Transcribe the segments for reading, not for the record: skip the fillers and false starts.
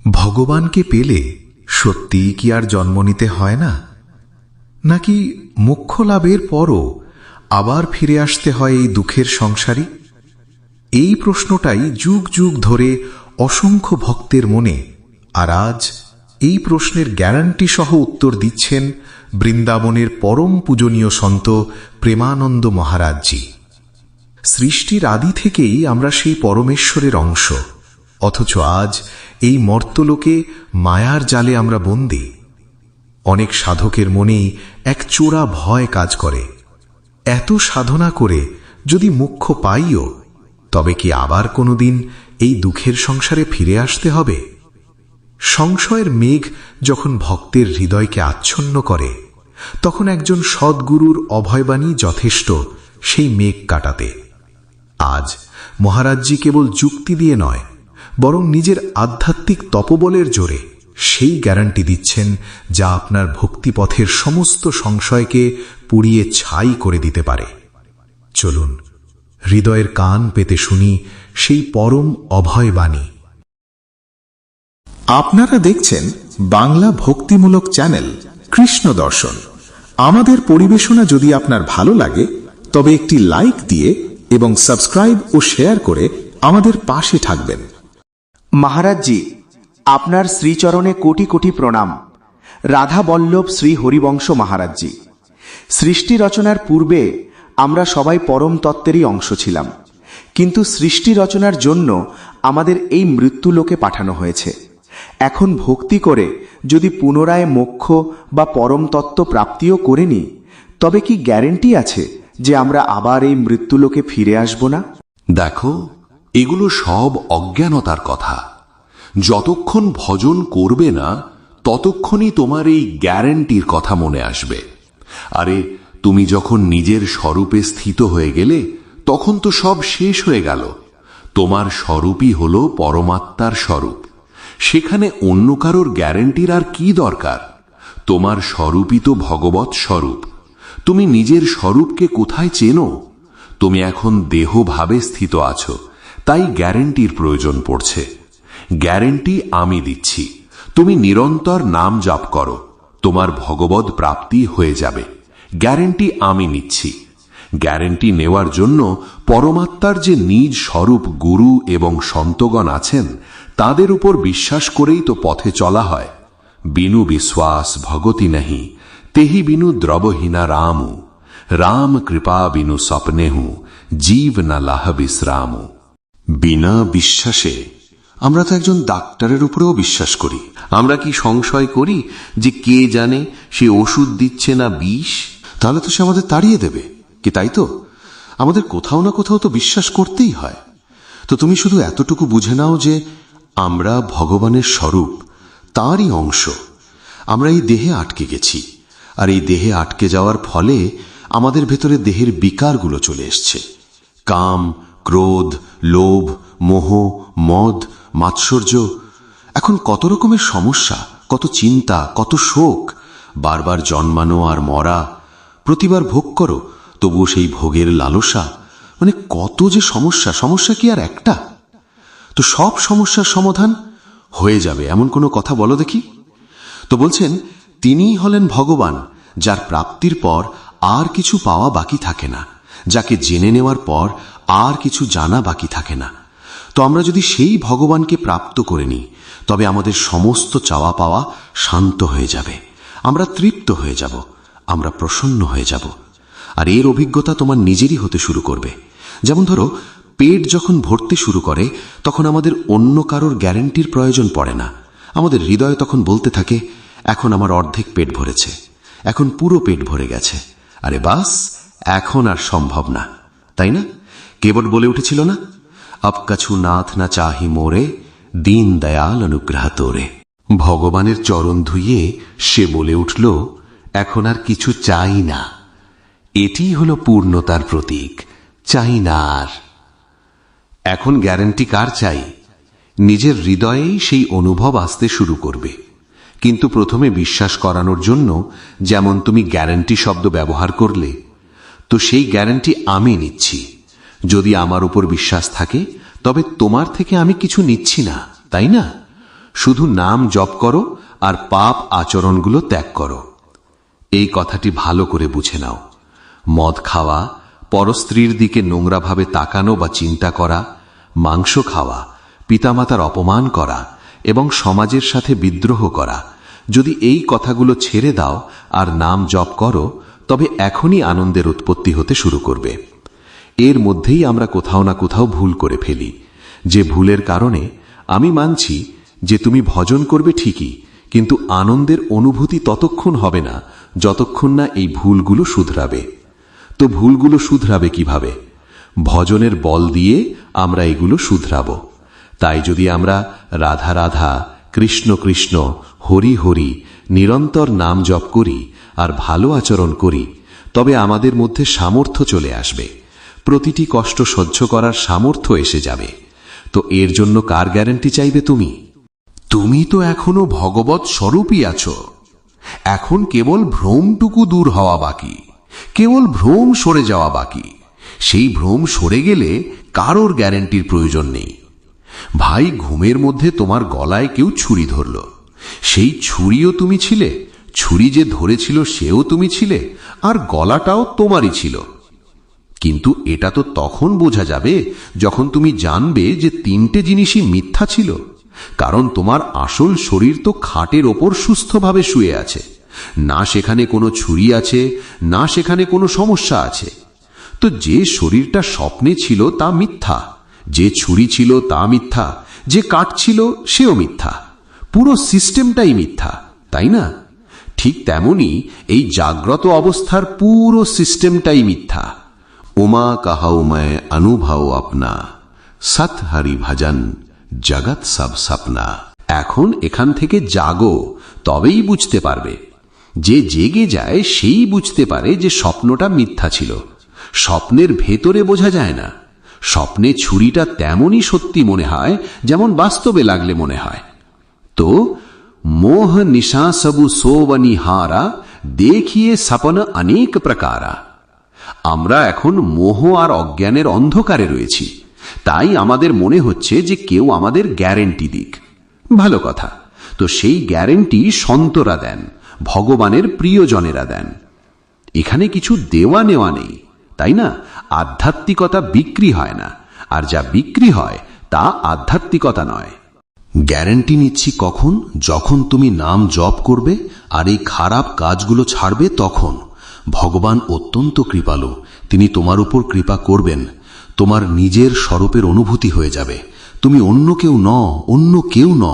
ভগবানকে পেলে সত্যিই কি আর জন্ম নিতে হয় না, নাকি মোক্ষ লাভের পরও আবার ফিরে আসতে হয় এই দুঃখের সংসারে? এই প্রশ্নটাই যুগ যুগ ধরে অসংখ্য ভক্তের মনে। আর আজ এই প্রশ্নের গ্যারান্টি সহ উত্তর দিচ্ছেন বৃন্দাবনের পরম পূজনীয় সন্ত প্রেমানন্দ মহারাজজি। সৃষ্টির আদি থেকেই আমরা সেই পরমেশ্বরের অংশ, অথচ আজ এই মর্তলোকে মায়ার জালে আমরা বন্দী। অনেক সাধকের মনেই এক চোরা ভয় কাজ করে, এত সাধনা করে যদি মোক্ষ পাইও, তবে কি আবার কোনোদিন এই দুঃখের সংসারে ফিরে আসতে হবে? সংশয়ের মেঘ যখন ভক্তের হৃদয়কে আচ্ছন্ন করে, তখন একজন সদ্গুরুর অভয়বাণী যথেষ্ট সেই মেঘ কাটাতে। আজ মহারাজজি কেবল যুক্তি দিয়ে নয়, বরং নিজের আধ্যাত্মিক তপবলের জোরে সেই গ্যারান্টি দিচ্ছেন যা আপনার ভক্তিপথের সমস্ত সংশয়কে পুড়িয়ে ছাই করে দিতে পারে। চলুন হৃদয়ের কান পেতে শুনি সেই পরম অভয়বাণী। আপনারা দেখছেন বাংলা ভক্তিমূলক চ্যানেল কৃষ্ণ দর্শন। আমাদের পরিবেশনা যদি আপনার ভালো লাগে, তবে একটি লাইক দিয়ে এবং সাবস্ক্রাইব ও শেয়ার করে আমাদের পাশে থাকবেন। মহারাজজি, আপনার শ্রীচরণে কোটি কোটি প্রণাম। রাধা বল্লভ শ্রী হরিবংশ মহারাজজি, সৃষ্টি রচনার পূর্বে আমরা সবাই পরম তত্ত্বেরই অংশ ছিলাম, কিন্তু সৃষ্টি রচনার জন্য আমাদের এই মৃত্যুলোকে পাঠানো হয়েছে। এখন ভক্তি করে যদি পুনরায় মোক্ষ বা পরম তত্ত্ব প্রাপ্তিও করে নিই, তবে কি গ্যারেন্টি আছে যে আমরা আবার এই মৃত্যুলোকে ফিরে আসব না? দেখো, এগুলো সব অজ্ঞানতার কথা। যতক্ষণ ভজন করবে না, ততক্ষণই তোমার এই গ্যারেন্টির কথা মনে আসবে। আরে, তুমি যখন নিজের স্বরূপে স্থিত হয়ে গেলে, তখন তো সব শেষ হয়ে গেল। তোমার স্বরূপই হল পরমাত্মার স্বরূপ। সেখানে অন্য কারোর গ্যারেন্টির আর কি দরকার? তোমার স্বরূপই তো ভগবৎ স্বরূপ। তুমি নিজের স্বরূপকে কোথায় চেনো? তুমি এখন দেহভাবে স্থিত আছো, তাই গ্যারেন্টির প্রয়োজন পড়ছে। গ্যারেন্টি আমি দিচ্ছি। তুমি নিরন্তর নাম জপ করো, তোমার ভগবৎ প্রাপ্তি হয়ে যাবে। গ্যারেন্টি আমি নিচ্ছি। গ্যারেন্টি নেওয়ার জন্য পরমাত্মার যে নিজ স্বরূপ গুরু এবং সন্তগণ আছেন, তাদের উপর বিশ্বাস করেই তো পথে চলা হয়। বিনু বিশ্বাস ভগতি নাহি, তেহি বিনু দ্রবহীনা রামু। রাম কৃপা বিনু স্বপ্নেহু, জীব না লাহ বিশ্রামু। বিনা বিশ্বাসে আমরা তো একজন ডাক্তারের উপরেও বিশ্বাস করি। আমরা কি সংশয় করি যে কে জানে সে ওষুধ দিচ্ছে না বিষ? তাহলে তো সে আমাদের তাড়িয়ে দেবে, কি তাই তো? আমাদের কোথাও না কোথাও তো বিশ্বাস করতেই হয়। তো তুমি শুধু এতটুকু বুঝে নাও যে আমরা ভগবানের স্বরূপ, তাঁরই অংশ। আমরা এই দেহে আটকে গেছি, আর এই দেহে আটকে যাওয়ার ফলে আমাদের ভেতরে দেহের বিকারগুলো চলে এসছে। কাম, ক্রোধ, লোভ, মোহ, মদ, মাৎসর্য। এখন কত রকমের সমস্যা, কত চিন্তা, কত শোক। বারবার জন্মানো আর মরা, প্রতিবার ভোগ করো, তবুও সেই ভোগের লালসা। মানে কত যে সমস্যা। সমস্যা কি আর একটা? তো সব সমস্যার সমাধান হয়ে যাবে এমন কোনো কথা বলো দেখি। তো বলছেন তিনিই হলেন ভগবান, যার প্রাপ্তির পর আর কিছু পাওয়া বাকি থাকে না, যাকে জেনে নেওয়ার পর আর কিছু জানা বাকি থাকে না। তো আমরা যদি সেই ভগবানকে প্রাপ্ত করে নিই, তবে আমাদের সমস্ত চাওয়া পাওয়া শান্ত হয়ে যাবে। আমরা তৃপ্ত হয়ে যাব, আমরা প্রসন্ন হয়ে যাব। আর এর অভিজ্ঞতা তোমার নিজেরই হতে শুরু করবে। যেমন ধরো, পেট যখন ভরতে শুরু করে, তখন আমাদের অন্য কারোর গ্যারেন্টির প্রয়োজন পড়ে না। আমাদের হৃদয় তখন বলতে থাকে, এখন আমার অর্ধেক পেট ভরেছে, এখন পুরো পেট ভরে গেছে। আরে বাস, এখন আর সম্ভব না, তাই না? কেবট বলে উঠেছিল না, আব কছু নাথ না চাহি মোরে, দীন দয়াল অনুগ্রহ তোরে। ভগবানের চরণ ধুইয়ে সে বলে উঠল, এখন আর কিছু চাই না। এটি হল পূর্ণতার প্রতীক, চাই না আর। এখন গ্যারান্টি কার চাই? নিজের হৃদয়েই সেই অনুভব আসতে শুরু করবে। কিন্তু প্রথমে বিশ্বাস করানোর জন্য যেমন তুমি গ্যারান্টি শব্দ ব্যবহার করলে, তো সেই গ্যারান্টি আমি নিচ্ছি। যদি আমার উপর বিশ্বাস থাকে, তবে তোমার থেকে আমি কিছু নিচ্ছি না, তাই না? শুধু নাম জপ করো আর পাপ আচরণগুলো ত্যাগ করো। এই কথাটি ভালো করে বুঝে নাও। মদ খাওয়া, পরস্ত্রীর দিকে নোংরাভাবে তাকানো বা চিন্তা করা, মাংস খাওয়া, পিতামাতার অপমান করা এবং সমাজের সাথে বিদ্রোহ করা, যদি এই কথাগুলো ছেড়ে দাও আর নাম জপ করো, তবে এখনই আনন্দের উৎপত্তি হতে শুরু করবে। এর মধ্যেই আমরা কোথাও না কোথাও ভুল করে ফেলি। যে ভুলের কারণে আমি মানছি যে তুমি ভজন করবে ঠিকই, কিন্তু আনন্দের অনুভূতি ততক্ষণ হবে না যতক্ষণ না এই ভুলগুলো শুধরাবে। তো ভুলগুলো শুধরাবে কিভাবে? ভজনের বল দিয়ে আমরা এগুলো শুধরাবো। তাই যদি আমরা রাধা রাধা, কৃষ্ণ কৃষ্ণ, হরি হরি নিরন্তর নাম জপ করি আর ভালো আচরণ করি, তবে আমাদের মধ্যে সামর্থ্য চলে আসবে। প্রতিটি কষ্ট সহ্য করার সামর্থ্য এসে যাবে। তো এর জন্য কার গ্যারান্টি চাইবে তুমি? তুমি তো এখনো ভগবৎ স্বরূপই আছো। এখন কেবল ভ্রমটুকু দূর হওয়া বাকি, কেবল ভ্রম সরে যাওয়া বাকি। সেই ভ্রম সরে গেলে কারোর গ্যারান্টির প্রয়োজন নেই। ভাই, ঘুমের মধ্যে তোমার গলায় কেউ ছুরি ধরল, সেই ছুরিও তুমি ছিলে, ছুরি যে ধরেছিল সেও তুমি ছিলে, আর গলাটাও তোমারই ছিল। কিন্তু এটা তো তখন বোঝা যাবে যখন তুমি জানবে যে তিনটে জিনিসই মিথ্যা ছিল। কারণ তোমার আসল শরীর তো খাটের ওপর সুস্থভাবে শুয়ে আছে, না সেখানে কোনো ছুরি আছে, না সেখানে কোনো সমস্যা আছে। তো যে শরীরটা স্বপ্নে ছিল তা মিথ্যা, যে ছুরি ছিল তা মিথ্যা, যে কাঠ ছিল সেও মিথ্যা, পুরো সিস্টেমটাই মিথ্যা, তাই না? ঠিক তেমনি এই জাগ্রত অবস্থার পুরো সিস্টেমটাই মিথ্যা। উমা কাহাও मैं अनुभव अपना, সৎ হরি ভজন জগৎ সব সপনা। এখন এখান থেকে জাগো, তবেই বুঝতে পারবে। যে জেগে যায় সেই বুঝতে পারে যে স্বপ্নটা মিথ্যা ছিল। স্বপ্নের ভেতরে বোঝা যায় না। স্বপ্নে ছুরিটা তেমনই সত্যি মনে হয় যেমন বাস্তবে লাগলে মনে হয়। তো মোহ নিশা সবু সোবনিহারা, দেখিয়ে সপন অনেক প্রকারা। আমরা এখন মোহ আর অজ্ঞানের অন্ধকারে রয়েছি, তাই আমাদের মনে হচ্ছে যে কেউ আমাদের গ্যারেন্টি দিক। ভালো কথা। তো সেই গ্যারেন্টি সন্তরা দেন, ভগবানের প্রিয়জনেরা দেন। এখানে কিছু দেওয়া নেওয়া নেই, তাই না? আধ্যাত্মিকতা বিক্রি হয় না, আর যা বিক্রি হয় তা আধ্যাত্মিকতা নয়। গ্যারেন্টি নিচ্ছি কখন? যখন তুমি নাম জপ করবে আর এই খারাপ কাজগুলো ছাড়বে, তখন ভগবান অত্যন্ত কৃপালু, তিনি তোমার উপর কৃপা করবেন। তোমার নিজের স্বরূপের অনুভূতি হয়ে যাবে। তুমি অন্য কেউ ন, অন্য কেউ ন।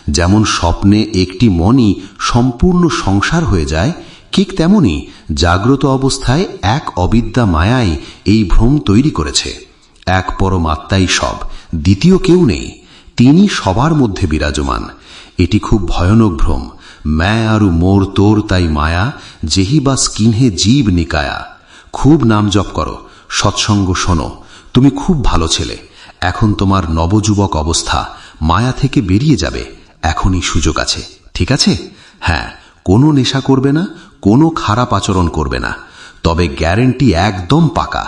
যেমন স্বপ্নে একটি মণি সম্পূর্ণ সংসার হয়ে যায়, ঠিক তেমনি জাগ্রত অবস্থায় এক অবিদ্যা মায়াই এই ভ্রম তৈরি করেছে। এক পরমাত্মাই সব, দ্বিতীয় কেউ নেই, তিনি সবার মধ্যে বিরাজমান। এটি খুব ভয়ানক ভ্রম। मैं आरु मोर तोर ताई माया, जेही बास किन्हे जीव निकाया। खूब नाम जप करो, सत्संग शोनो। তুমি খুব ভালো ছেলে। এখন তোমার নবযুবক অবস্থা, মায়া থেকে বেরিয়ে যাবে। এখনই সুযোগ আছে, ঠিক আছে? হ্যাঁ, কোনো নেশা করবে না, কোনো খারাপ আচরণ করবে না, তবে গ্যারেন্টি একদম পাকা।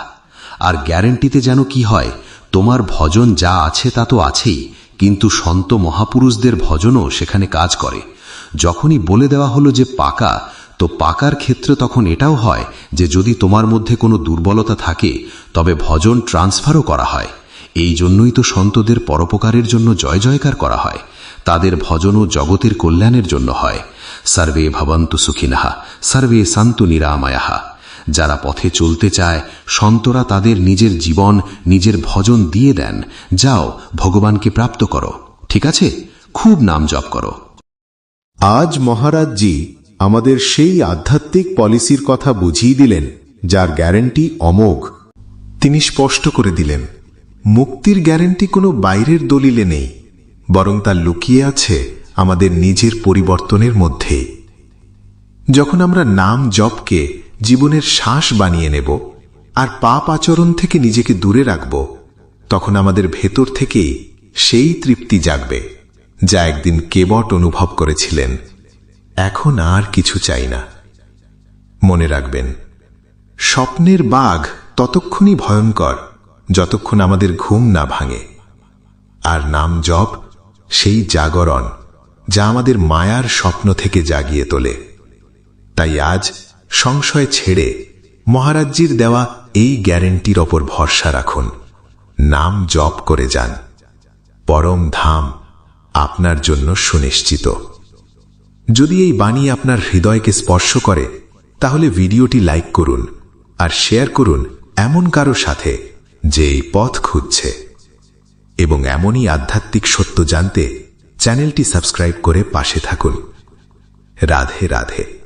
আর গ্যারেন্টিতে যেন কি হয়, তোমার ভজন যা আছে তা তো আছেই, কিন্তু সন্ত মহাপুরুষদের ভজনও সেখানে কাজ করে। যখনই বলে দেওয়া হলো যে পাকা, তো পাকার ক্ষেত্রে তখন এটাও হয় যে যদি তোমার মধ্যে কোনো দুর্বলতা থাকে তবে ভজন ট্রান্সফারও করা হয়। এই জন্যই তো সন্তদের পরোপকারের জন্য জয় জয়কার করা হয়। তাদের ভজনও জগতের কল্যাণের জন্য হয়। সর্বে ভবন্তু সুখিনঃ, সর্বে সন্তু নিরাময়াঃ। যারা পথে চলতে চায়, সন্তরা তাদের নিজের জীবন, নিজের ভজন দিয়ে দেন। যাও, ভগবানকে প্রাপ্ত করো, ঠিক আছে? খুব নাম জপ করো। আজ মহারাজজি আমাদের সেই আধ্যাত্মিক পলিসির কথা বুঝিয়ে দিলেন যার গ্যারেন্টি অমোঘ। তিনি স্পষ্ট করে দিলেন, মুক্তির গ্যারেন্টি কোনো বাইরের দলিলে নেই, বরং তা লুকিয়ে আছে আমাদের নিজের পরিবর্তনের মধ্যে। যখন আমরা নাম জপকে জীবনের শ্বাস বানিয়ে নেব আর পাপ আচরণ থেকে নিজেকে দূরে রাখব, তখন আমাদের ভেতর থেকেই সেই তৃপ্তি জাগবে যা একদিন কেবট অনুভব করেছিলেন। এখন আর কিছু চাই না। মনে রাখবেন, স্বপ্নের বাঘ ততক্ষণই ভয়ঙ্কর যতক্ষণ আমাদের ঘুম না ভাঙে, আর নাম জপ সেই জাগরণ যা আমাদের মায়ার স্বপ্ন থেকে জাগিয়ে তোলে। তাই আজ সংশয় ছেড়ে মহারাজজির দেওয়া এই গ্যারেন্টির ওপর ভরসা রাখুন। নাম জপ করে যান। পরম ধাম আপনার জন্য সুনিশ্চিত। যদি এই বাণী আপনার হৃদয়কে স্পর্শ করে, তাহলে ভিডিওটি লাইক করুন আর শেয়ার করুন এমন কারো সাথে যে এই পথ খুঁজছে। এবং এমনই আধ্যাত্মিক সত্য জানতে চ্যানেলটি সাবস্ক্রাইব করে পাশে থাকুন। রাধে রাধে।